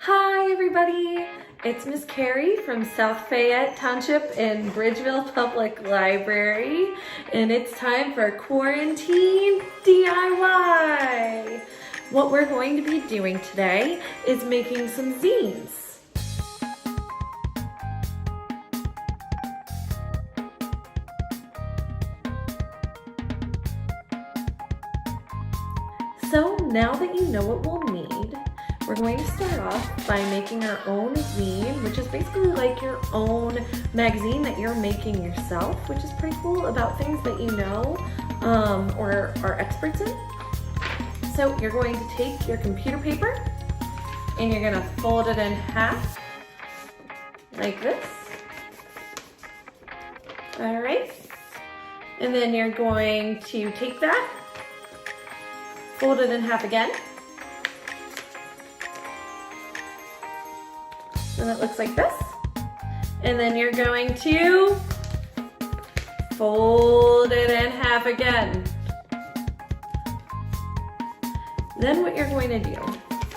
Hi everybody, it's Miss Carrie from South Fayette Township in Bridgeville Public Library, and it's time for Quaran-TEENed DIY. What we're going to be doing today is making some zines. So now that you know what we'll need, we're going to start off by making our own zine, which is basically like your own magazine that you're making yourself, which is pretty cool, about things that you know or are experts in. So you're going to take your computer paper and you're going to fold it in half like this. All right. And then you're going to take that, fold it in half again. And it looks like this. And then you're going to fold it in half again. Then what you're going to do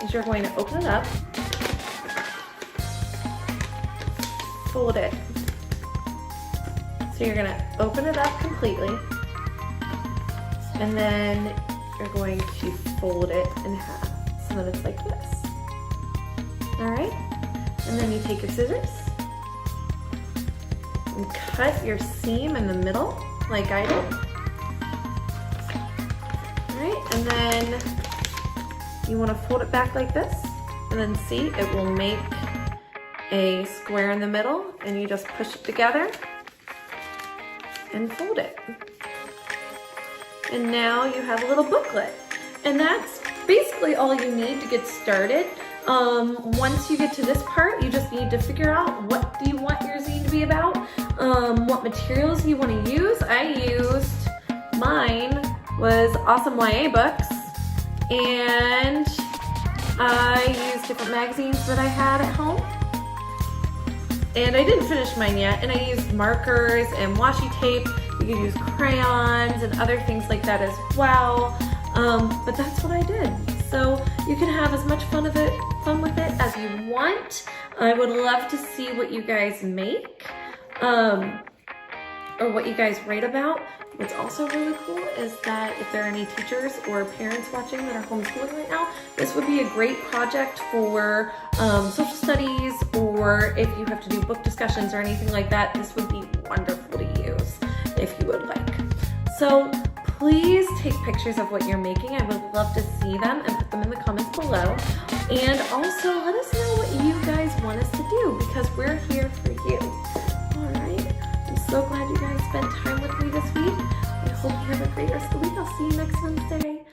is you're going to open it up, fold it. So you're going to open it up completely, and then you're going to fold it in half so that it's like this. All right? And then you take your scissors and cut your seam in the middle like I did. All right, and then you want to fold it back like this, and then see, it will make a square in the middle, and you just push it together and fold it. And now you have a little booklet, and that's basically all you need to get started. Once you get to this part, you just need to figure out what do you want your zine to be about, what materials you want to use. Mine was awesome YA books, and I used different magazines that I had at home. And I didn't finish mine yet, and I used markers and washi tape. You could use crayons and other things like that as well, but that's what I did. So you can have as much fun with it as you want. I would love to see what you guys make, or what you guys write about. What's also really cool is that if there are any teachers or parents watching that are homeschooling right now, this would be a great project for social studies, or if you have to do book discussions or anything like that, this would be wonderful to use if you would like. So please take pictures of what you're making. I would love to see them, and put them in the comments below. And also let us know what you guys want us to do, because we're here for you. All right. I'm so glad you guys spent time with me this week. I hope you have a great rest of the week. I'll see you next Wednesday.